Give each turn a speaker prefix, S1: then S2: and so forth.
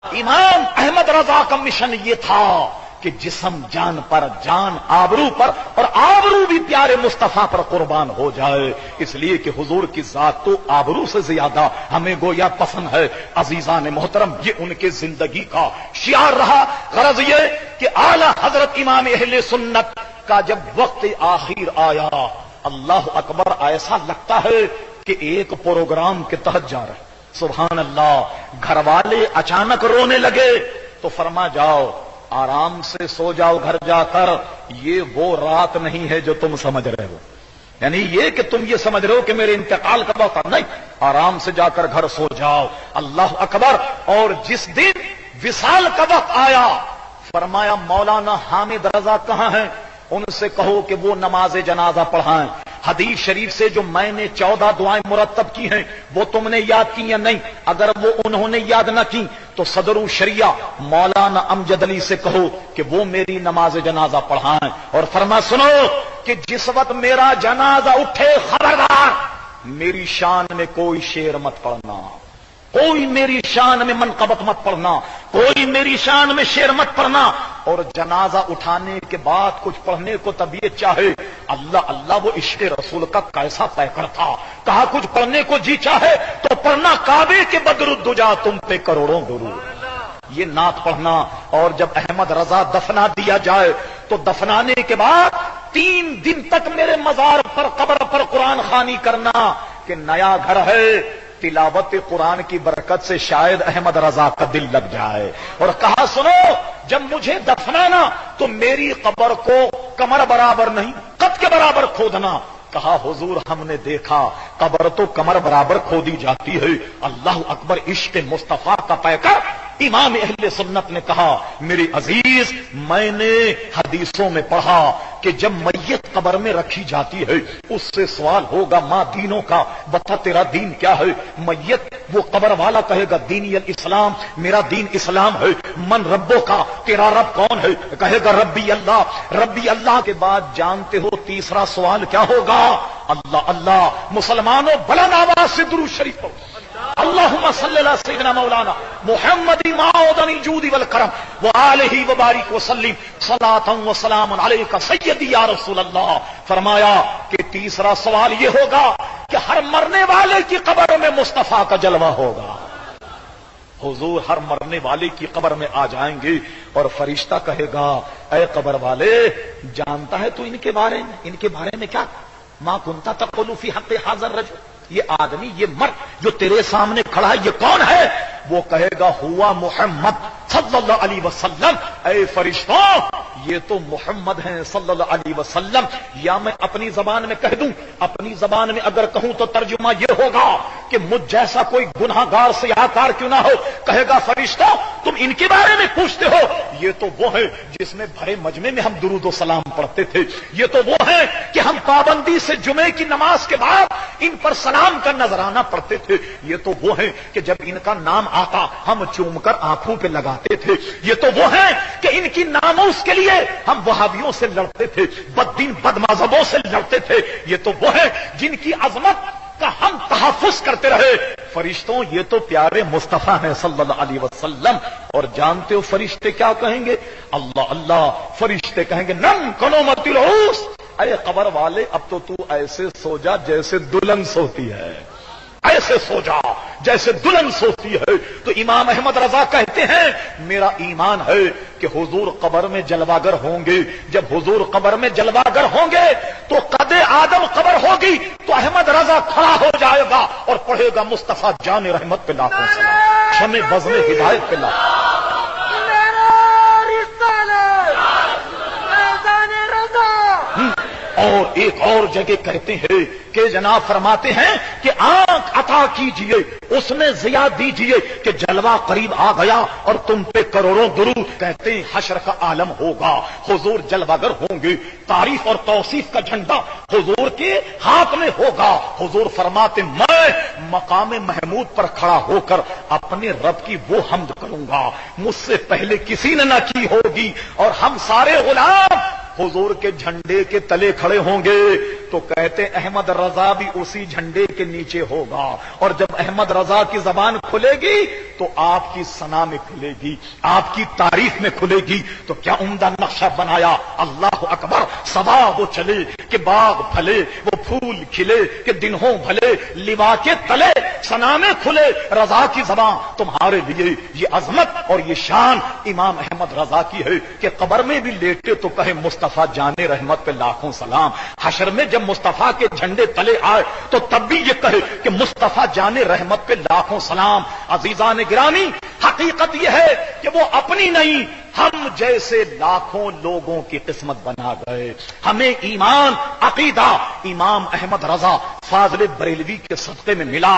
S1: امام احمد رضا کا مشن یہ تھا کہ جسم جان پر، جان آبرو پر، اور آبرو بھی پیارے مصطفیٰ پر قربان ہو جائے، اس لیے کہ حضور کی ذات تو آبرو سے زیادہ ہمیں گویا پسند ہے۔ عزیزان محترم، یہ ان کے زندگی کا شعار رہا۔ غرض یہ کہ اعلی حضرت امام اہل سنت کا جب وقت آخر آیا، اللہ اکبر، ایسا لگتا ہے کہ ایک پروگرام کے تحت جا رہے۔ سبحان اللہ، گھر والے اچانک رونے لگے تو فرما جاؤ، آرام سے سو جاؤ گھر جا کر، یہ وہ رات نہیں ہے جو تم سمجھ رہے ہو، یعنی یہ کہ تم یہ سمجھ رہے ہو کہ میرے انتقال کا وقت نہیں، آرام سے جا کر گھر سو جاؤ۔ اللہ اکبر۔ اور جس دن وصال کا وقت آیا، فرمایا مولانا حامد رضا کہاں ہیں؟ ان سے کہو کہ وہ نماز جنازہ پڑھائیں۔ حدیث شریف سے جو میں نے 14 دعائیں مرتب کی ہیں وہ تم نے یاد کی یا نہیں؟ اگر وہ انہوں نے یاد نہ کی تو صدر الشریعہ مولانا امجد علی سے کہو کہ وہ میری نماز جنازہ پڑھائیں، اور فرما سنو کہ جس وقت میرا جنازہ اٹھے، خبردار میری شان میں کوئی شعر مت پڑھنا، کوئی میری شان میں منقبت مت پڑھنا، کوئی میری شان میں شعر مت پڑھنا۔ اور جنازہ اٹھانے کے بعد کچھ پڑھنے کو طبیعت چاہے، اللہ اللہ، وہ عشق رسول کا کیسا پیکر تھا، کہا کچھ پڑھنے کو جی چاہے تو پڑھنا کعبے کے بدر الدجا تم پہ کروڑوں درود، یہ نعت پڑھنا۔ اور جب احمد رضا دفنا دیا جائے تو دفنانے کے بعد 3 دن تک میرے مزار پر، قبر پر قرآن خوانی کرنا کہ نیا گھر ہے، تلاوت قرآن کی برکت سے شاید احمد رضا کا دل لگ جائے۔ اور کہا سنو، جب مجھے دفنانا تو میری قبر کو کمر برابر نہیں، قد کے برابر کھودنا۔ کہا حضور ہم نے دیکھا قبر تو کمر برابر کھودی جاتی ہے۔ اللہ اکبر، عشق مصطفیٰ کا پیکر امام اہل سنت نے کہا میری عزیز، میں نے حدیثوں میں پڑھا کہ جب میت قبر میں رکھی جاتی ہے اس سے سوال ہوگا ماں دینوں کا، بتا تیرا دین کیا ہے؟ میت وہ قبر والا کہے گا دینی الاسلام، میرا دین اسلام ہے۔ من ربوں کا، تیرا رب کون ہے؟ کہے گا ربی اللہ۔ ربی اللہ کے بعد جانتے ہو تیسرا سوال کیا ہوگا؟ اللہ اللہ۔ مسلمانوں بلند آواز سے درود شریف پڑھو، اللہم صلی اللہ سیدنا مولانا محمد معودن الجود والکرم وآلہ وبارک وسلم صلاۃ و سلام علیک سیدی یا رسول اللہ۔ فرمایا کہ تیسرا سوال یہ ہوگا کہ ہر مرنے والے کی قبر میں مصطفیٰ کا جلوہ ہوگا۔ حضور ہر مرنے والے کی قبر میں آ جائیں گے اور فرشتہ کہے گا اے قبر والے، جانتا ہے تو ان کے بارے میں کیا؟ ما کنت تقول فی حق حاضر رجل، یہ آدمی، یہ مرد جو تیرے سامنے کھڑا ہے یہ کون ہے؟ وہ کہے گا ہوا محمد صلی اللہ علیہ وسلم۔ اے فرشتوں، یہ تو محمد ہیں صلی اللہ علیہ وسلم۔ یا میں اپنی زبان میں کہہ دوں، اپنی زبان میں اگر کہوں تو ترجمہ یہ ہوگا کہ مجھ جیسا کوئی گناہ گار سیاہ کار کیوں نہ ہو، کہے گا فرشتوں تم ان کے بارے میں پوچھتے ہو، یہ تو وہ ہے جس میں بھرے مجمع میں ہم درود و سلام پڑھتے تھے، یہ تو وہ ہے کہ ہم پابندی سے جمعے کی نماز کے بعد ان پر سلام کا نذرانہ پڑھتے تھے، یہ تو وہ ہے کہ جب ان کا نام آتا ہم چوم کر آنکھوں پہ لگاتے تھے، یہ تو وہ ہے کہ ان کی ناموس کے لیے ہم وہابیوں سے لڑتے تھے، بددین بد مذہبوں سے لڑتے تھے، یہ تو وہ ہے جن کی عظمت کا ہم تحفظ کرتے رہے۔ فرشتوں یہ تو پیارے مصطفیٰ ہیں صلی اللہ علیہ وسلم۔ اور جانتے ہو فرشتے کیا کہیں گے؟ اللہ اللہ، فرشتے کہیں گے نم کنومت العروس، اے قبر والے اب تو ایسے سو جا جیسے دلہن سوتی ہے، ایسے سو جا جیسے دلہن سوتی ہے۔ تو امام احمد رضا کہتے ہیں میرا ایمان ہے کہ حضور قبر میں جلواگر ہوں گے، جب حضور قبر میں جلواگر ہوں گے تو قد آدم قبر ہوگی تو احمد رضا کھڑا ہو جائے گا اور پڑھے گا مصطفیٰ جان رحمت پہ لاکھوں سلام، شمع بزم ہدایت پہ لاکھوں۔ اور ایک اور جگہ کہتے ہیں کہ جناب فرماتے ہیں کہ آنکھ عطا کیجئے، اس میں ضیاء دیجئے کہ جلوہ قریب آ گیا اور تم پہ کروڑوں درود۔ کہتے ہیں حشر کا عالم ہوگا، حضور جلوگر ہوں گے، تعریف اور توصیف کا جھنڈا حضور کے ہاتھ میں ہوگا۔ حضور فرماتے میں مقام محمود پر کھڑا ہو کر اپنے رب کی وہ حمد کروں گا مجھ سے پہلے کسی نے نہ کی ہوگی، اور ہم سارے غلام حضور کے جھنڈے کے تلے کھڑے ہوں گے۔ تو کہتے احمد رضا بھی اسی جھنڈے کے نیچے ہوگا، اور جب احمد رضا کی زبان کھلے گی تو آپ کی ثنا میں کھلے گی، آپ کی تعریف میں کھلے گی۔ تو کیا عمدہ نقشہ بنایا، اللہ اکبر۔ صبا وہ چلے کہ باغ پھلے، وہ پھول کھلے کہ دن ہوں بھلے، لوا کے تلے ثنا میں کھلے رضا کی زبان۔ تمہارے لیے یہ عظمت اور یہ شان امام احمد رضا کی ہے کہ قبر میں بھی لیٹے تو کہے مصطفیٰ جان رحمت پہ لاکھوں سلام، حشر میں جب مصطفیٰ کے جھنڈے تلے آئے تو تب بھی یہ کہے کہ مصطفیٰ جان رحمت پہ لاکھوں سلام۔ عزیزان گرامی، حقیقت یہ ہے کہ وہ اپنی نہیں، ہم جیسے لاکھوں لوگوں کی قسمت بنا گئے۔ ہمیں ایمان عقیدہ امام احمد رضا فاضل بریلوی کے صدقے میں ملا۔